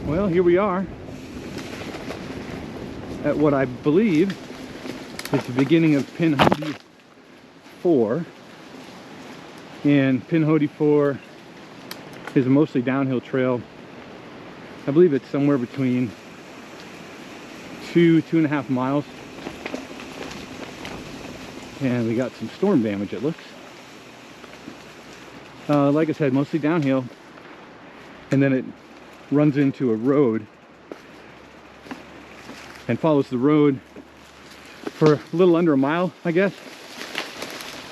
Well, here we are at what I believe is the beginning of Pinhoti 4. And Pinhoti 4 is a mostly downhill trail. I believe it's somewhere between 2.5 miles. And we got some storm damage, it looks. Like I said, mostly downhill. And then it runs into a road and follows the road for a little under a mile, I guess,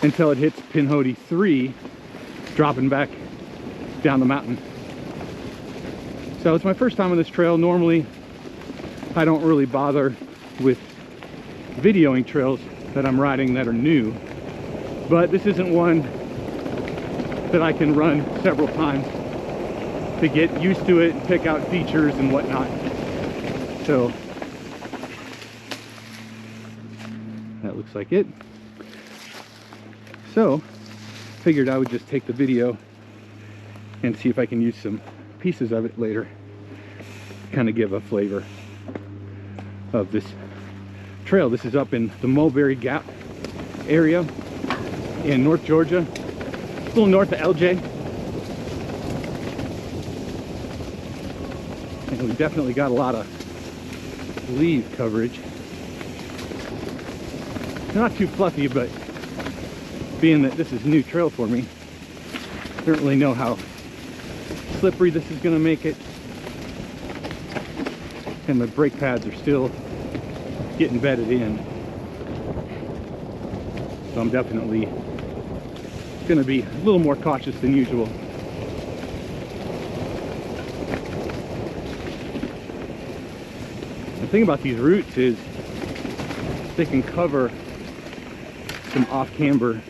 until it hits Pinhoti 3, dropping back down the mountain. So it's my first time on this trail. Normally I don't really bother with videoing trails that I'm riding that are new, but this isn't one that I can run several times to get used to it and pick out features and whatnot. So that looks like it. So figured I would just take the video and see if I can use some pieces of it later, kind of give a flavor of this trail. This is up in the Mulberry Gap area in North Georgia, a little north of LJ. And we definitely got a lot of leaf coverage. Not too fluffy, but being that this is a new trail for me, I don't really know how slippery this is going to make it. And the brake pads are still getting bedded in. So I'm definitely going to be a little more cautious than usual. The thing about these routes is they can cover some off-camber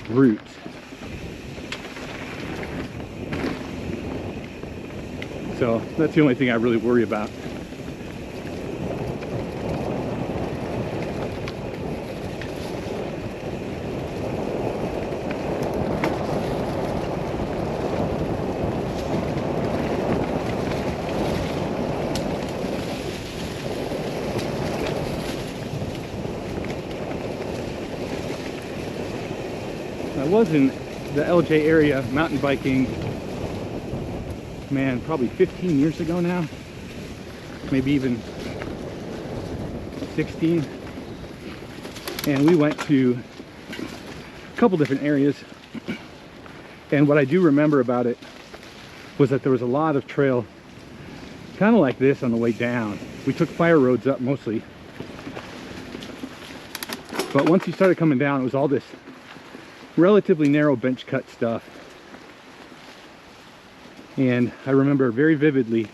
routes. So that's the only thing I really worry about. I was in the LJ area mountain biking, man, probably 15 years ago now, maybe even 16. And we went to a couple different areas. And what I do remember about it was that there was a lot of trail kind of like this on the way down. We took fire roads up mostly. But once you started coming down, it was all this relatively narrow bench cut stuff. And I remember very vividly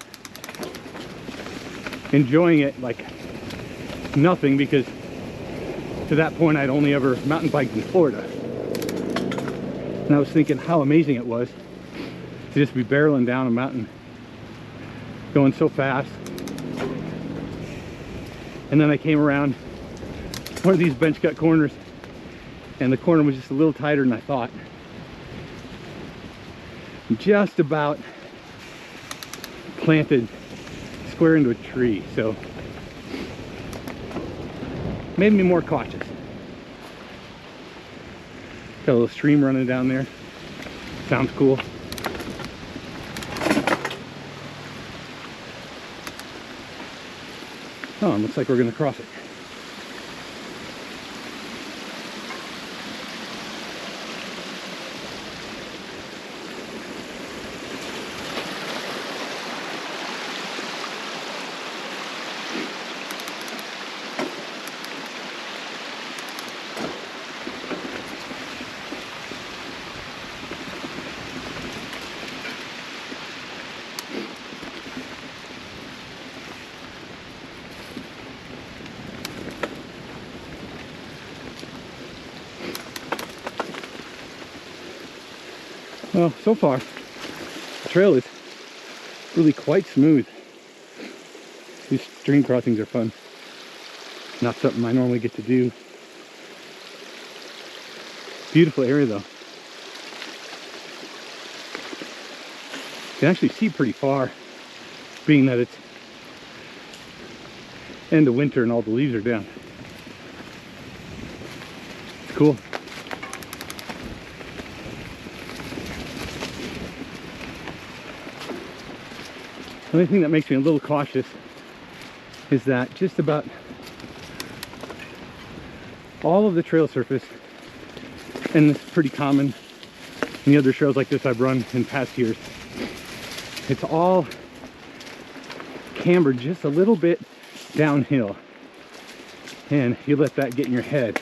enjoying it like nothing, because to that point I'd only ever mountain biked in Florida. And I was thinking how amazing it was to just be barreling down a mountain, going so fast. And then I came around one of these bench cut corners, and the corner was just a little tighter than I thought. Just about planted square into a tree, so made me more cautious. Got a little stream running down there. Sounds cool. Oh, it looks like we're gonna cross it. Well, so far, the trail is really quite smooth. These stream crossings are fun. Not something I normally get to do. Beautiful area though. can actually see pretty far, being that it's end of winter and all the leaves are down. It's cool. The only thing that makes me a little cautious is that just about all of the trail surface, and it's pretty common in the other trails like this I've run in past years, it's all cambered just a little bit downhill, and you let that get in your head,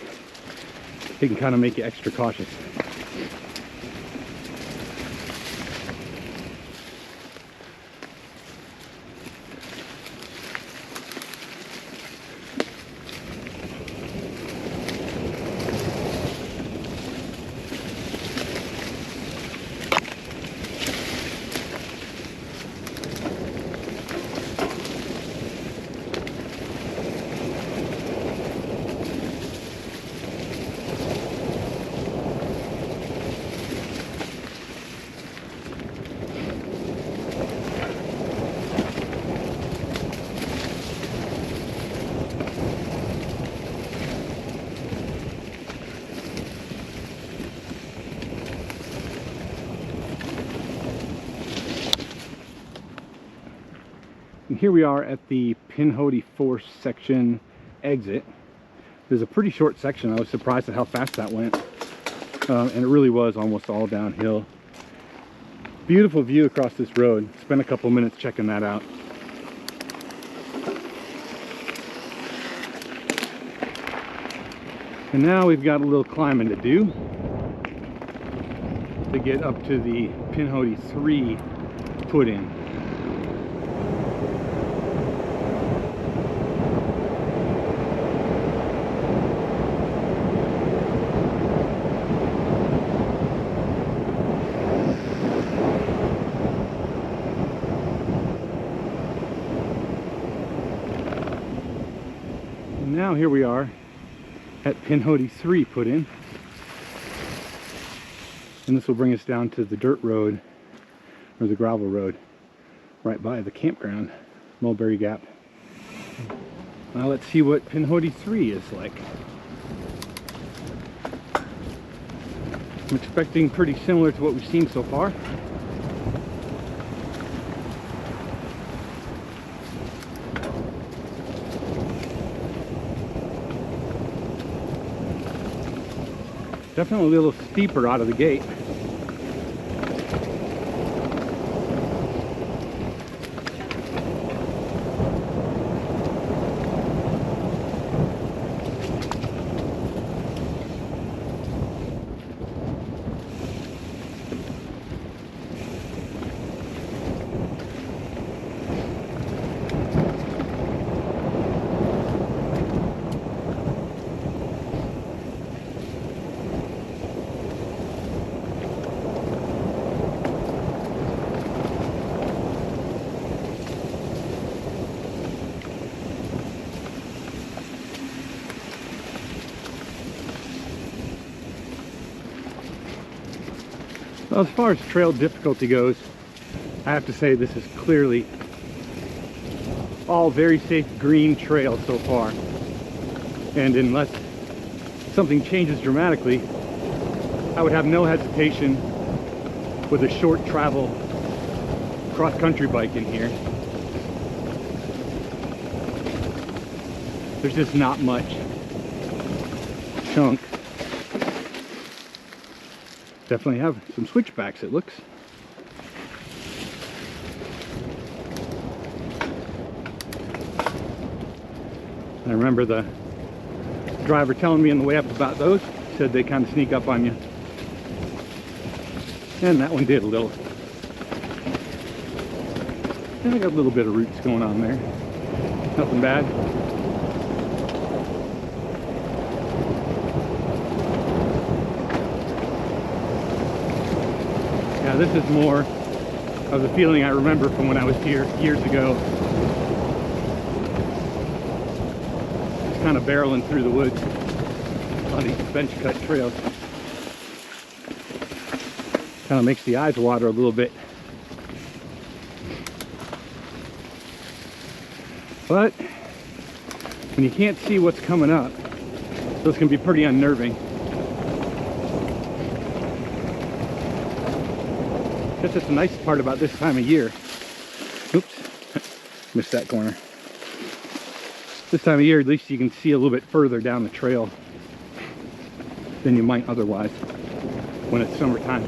it can kind of make you extra cautious. And here we are at the Pinhoti 4 section exit. There's a pretty short section. I was surprised at how fast that went. And it really was almost all downhill. Beautiful view across this road. Spent a couple minutes checking that out. And now we've got a little climbing to do to get up to the Pinhoti 3 put-in. Now here we are at Pinhoti 3 put-in, and this will bring us down to the dirt road, or the gravel road, right by the campground, Mulberry Gap. Now let's see what Pinhoti 3 is like. I'm expecting pretty similar to what we've seen so far. Definitely a little steeper out of the gate. Well, as far as trail difficulty goes, I have to say this is clearly all very safe green trails so far. And unless something changes dramatically, I would have no hesitation with a short travel cross-country bike in here. There's just not much chunk. Definitely have some switchbacks, it looks. I remember the driver telling me on the way up about those. Said they kind of sneak up on you. And that one did a little. And I got a little bit of roots going on there. Nothing bad. Yeah, this is more of the feeling I remember from when I was here years ago. Just kind of barreling through the woods on these bench cut trails. Kind of makes the eyes water a little bit. But when you can't see what's coming up, those can be pretty unnerving. Guess that's the nice part about this time of year. Oops, missed that corner. This time of year, at least you can see a little bit further down the trail than you might otherwise when it's summertime.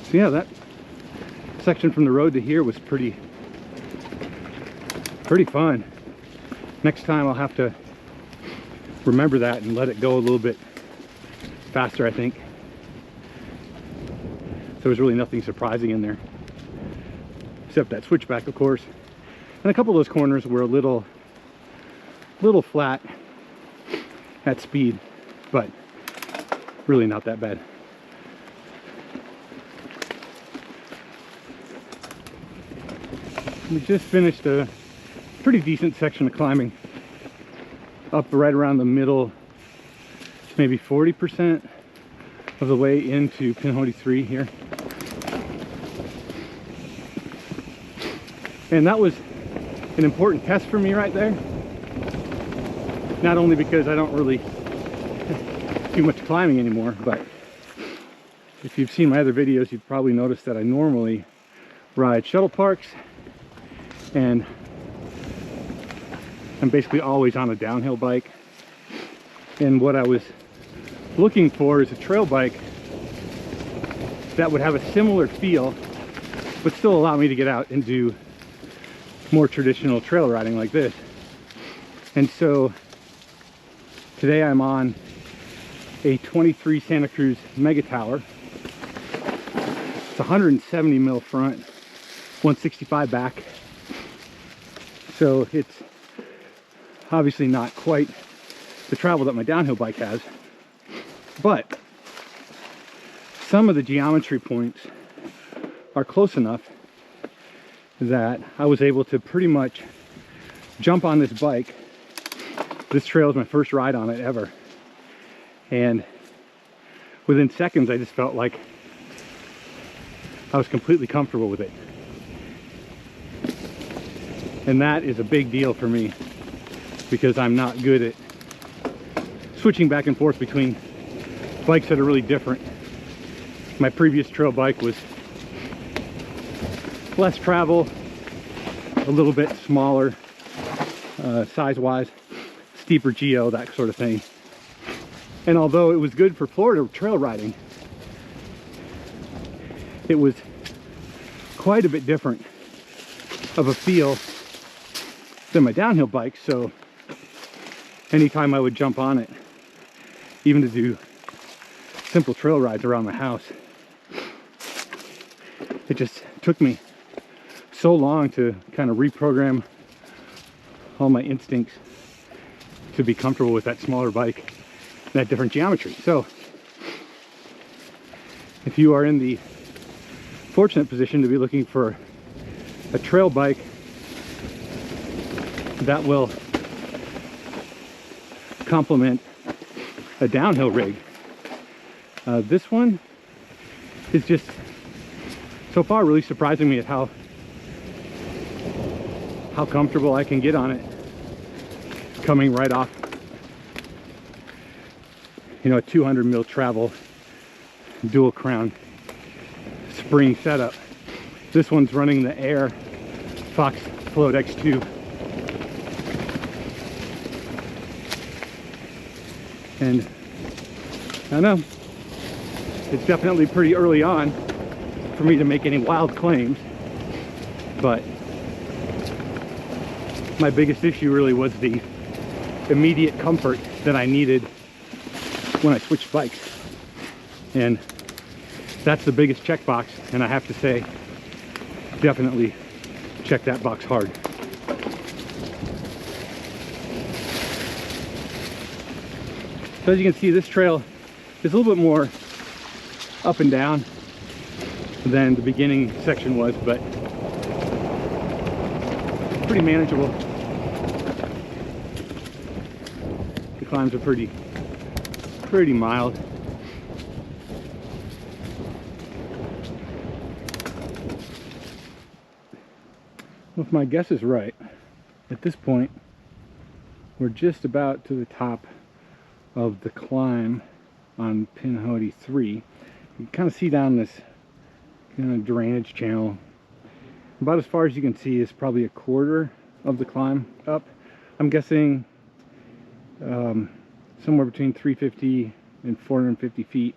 So yeah, that section from the road to here was pretty fun. Next time I'll have to remember that and let it go a little bit faster, I think. There was really nothing surprising in there, except that switchback, of course. And a couple of those corners were a little flat at speed, but really not that bad. We just finished a pretty decent section of climbing up right around the middle, maybe 40% of the way into Pinhoti 3 here. And that was an important test for me right there. Not only because I don't really do much climbing anymore, but if you've seen my other videos, you've probably noticed that I normally ride shuttle parks, and I'm basically always on a downhill bike. And what I was looking for is a trail bike that would have a similar feel, but still allow me to get out and do more traditional trail riding like this. And so today I'm on a 23 Santa Cruz Mega Tower. It's 170 mil front, 165 back. So it's obviously not quite the travel that my downhill bike has, but some of the geometry points are close enough that I was able to pretty much jump on this bike. This trail is my first ride on it ever, and within seconds I just felt like I was completely comfortable with it. And that is a big deal for me, because I'm not good at switching back and forth between bikes that are really different. My previous trail bike was less travel, a little bit smaller size-wise, steeper geo, that sort of thing. And although it was good for Florida trail riding, it was quite a bit different of a feel than my downhill bike. So anytime I would jump on it, even to do simple trail rides around my house, it just took me so long to kind of reprogram all my instincts to be comfortable with that smaller bike, that different geometry. So if you are in the fortunate position to be looking for a trail bike that will complement a downhill rig, this one is just so far really surprising me at how comfortable I can get on it, coming right off, you know, a 200 mil travel dual crown spring setup. This one's running the Air Fox Float X2. And I don't know, it's definitely pretty early on for me to make any wild claims, but my biggest issue really was the immediate comfort that I needed when I switched bikes. And that's the biggest checkbox, and I have to say, definitely check that box hard. So as you can see, this trail is a little bit more up and down than the beginning section was, but pretty manageable. The climbs are pretty mild. Well, if my guess is right, at this point we're just about to the top of the climb on Pinhoti 3. You can kind of see down this kind of drainage channel. About as far as you can see is probably a quarter of the climb up. I'm guessing somewhere between 350 and 450 feet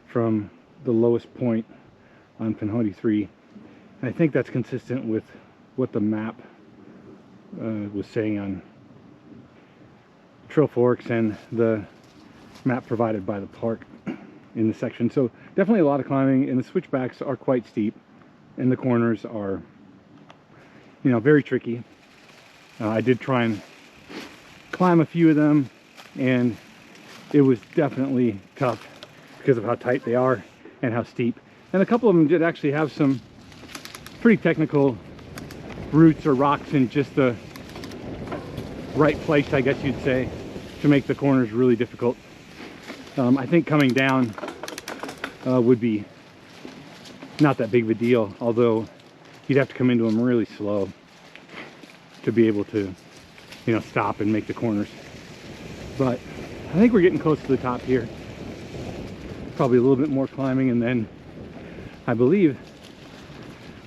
from the lowest point on Pinhoti 3. And I think that's consistent with what the map was saying on Trail Forks and the map provided by the park in the section. So definitely a lot of climbing, and the switchbacks are quite steep, and the corners are, you know, very tricky. I did try and climb a few of them, and it was definitely tough because of how tight they are and how steep. And a couple of them did actually have some pretty technical roots or rocks in just the right place, I guess you'd say, to make the corners really difficult. I think coming down would be not that big of a deal, although you'd have to come into them really slow to be able to, you know, stop and make the corners. But I think we're getting close to the top here. Probably a little bit more climbing, and then I believe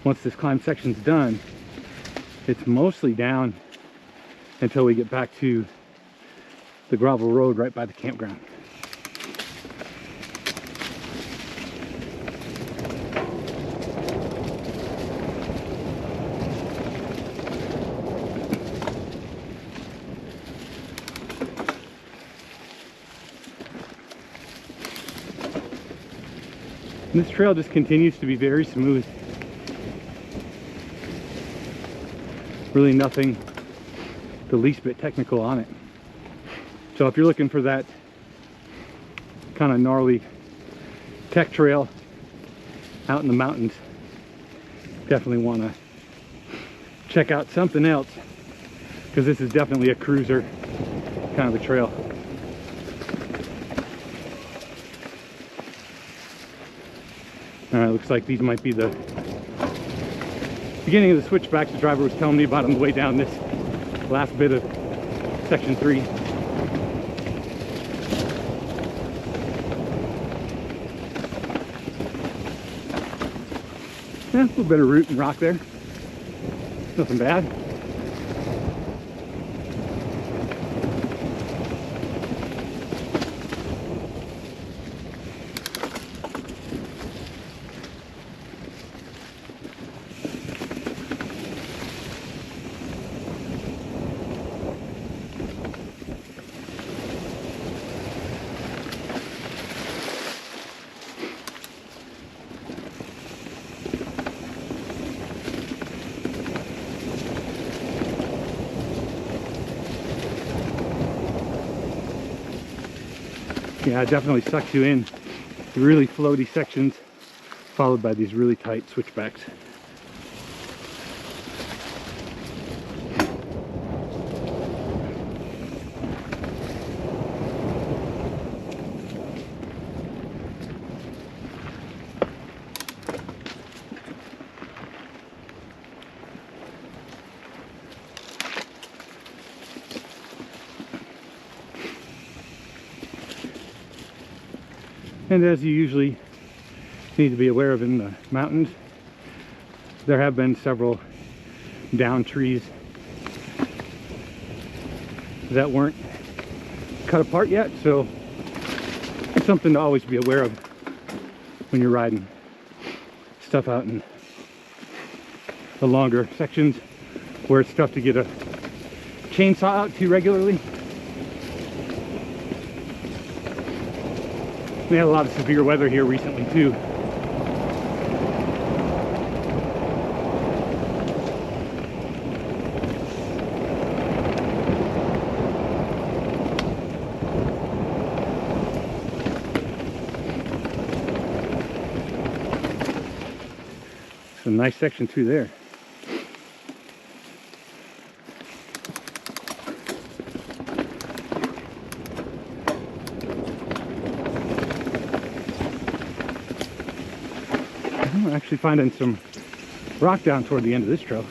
once this climb section's done, it's mostly down until we get back to the gravel road right by the campground. And this trail just continues to be very smooth. Really nothing the least bit technical on it. So if you're looking for that kind of gnarly tech trail out in the mountains, definitely want to check out something else, because this is definitely a cruiser kind of a trail. Looks like these might be the beginning of the switchbacks the driver was telling me about on the way down this last bit of section 3. Yeah, a little bit of root and rock there. Nothing bad. Yeah, it definitely sucks you in. Really floaty sections followed by these really tight switchbacks. And as you usually need to be aware of in the mountains, there have been several down trees that weren't cut apart yet, so it's something to always be aware of when you're riding stuff out in the longer sections where it's tough to get a chainsaw out too regularly. We had a lot of severe weather here recently too. Some nice section through there. I'm actually finding some rock down toward the end of this trail.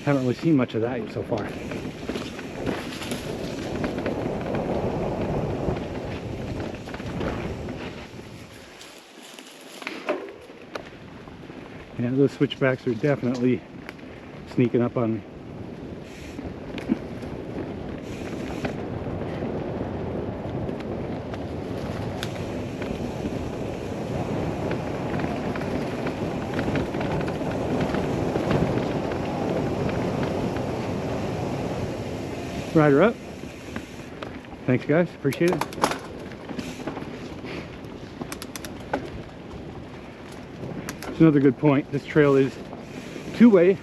Haven't really seen much of that so far. Yeah, those switchbacks are definitely sneaking up on me. Rider up. Thanks guys, appreciate it. It's another good point. This trail is two-way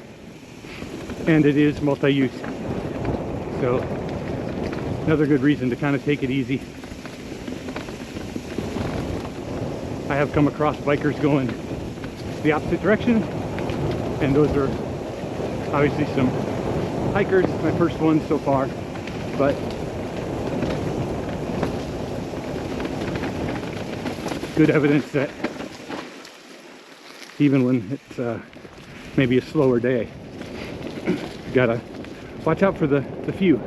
and it is multi-use. So another good reason to kind of take it easy. I have come across bikers going the opposite direction, and those are obviously some hikers, my first one so far, but good evidence that even when it's maybe a slower day, you gotta watch out for the few.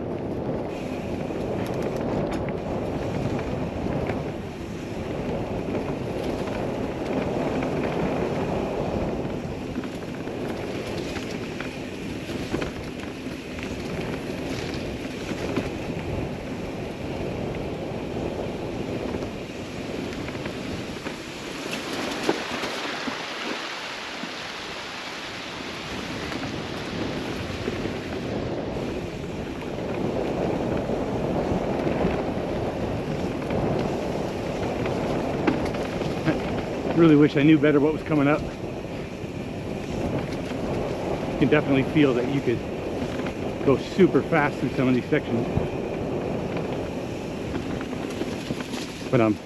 Really wish I knew better what was coming up. You can definitely feel that you could go super fast through some of these sections, but I'm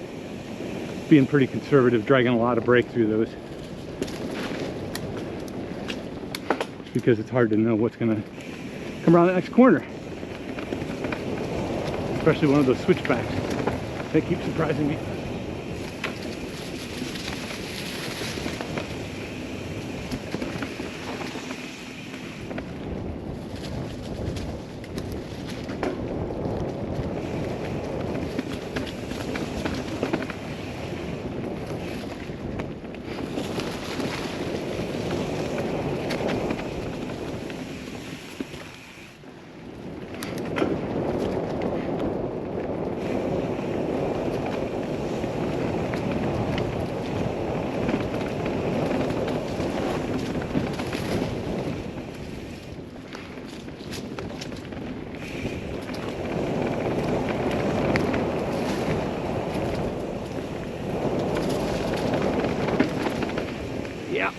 being pretty conservative, dragging a lot of brake through those, just because it's hard to know what's gonna come around the next corner, especially one of those switchbacks. They keep surprising me. Yeah.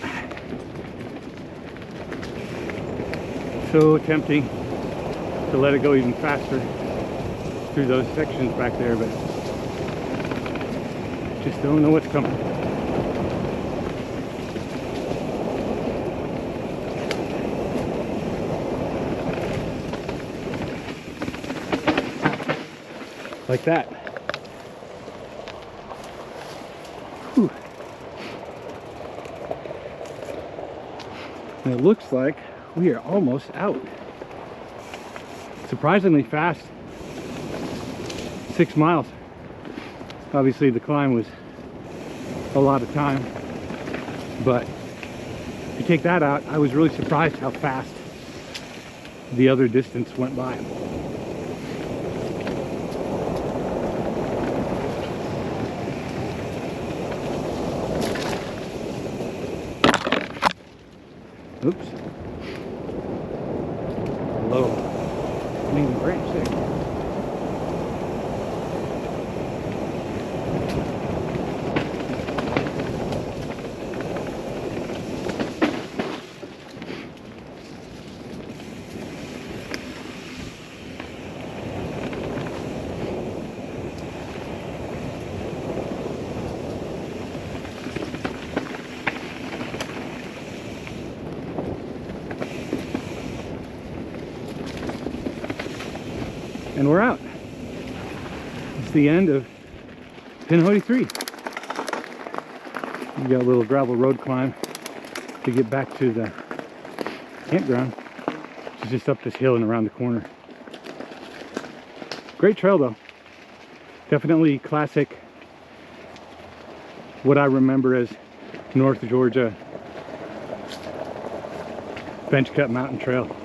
So tempting to let it go even faster through those sections back there, but just don't know what's coming. Like that. Whew. And it looks like we are almost out. Surprisingly fast. 6 miles. Obviously the climb was a lot of time, but if you take that out, I was really surprised how fast the other distance went by. Oops. Low hanging branch there. And we're out. It's the end of Pinhoti 3. You got a little gravel road climb to get back to the campground, which is just up this hill and around the corner. Great trail though. Definitely classic, what I remember as North Georgia bench cut mountain trail.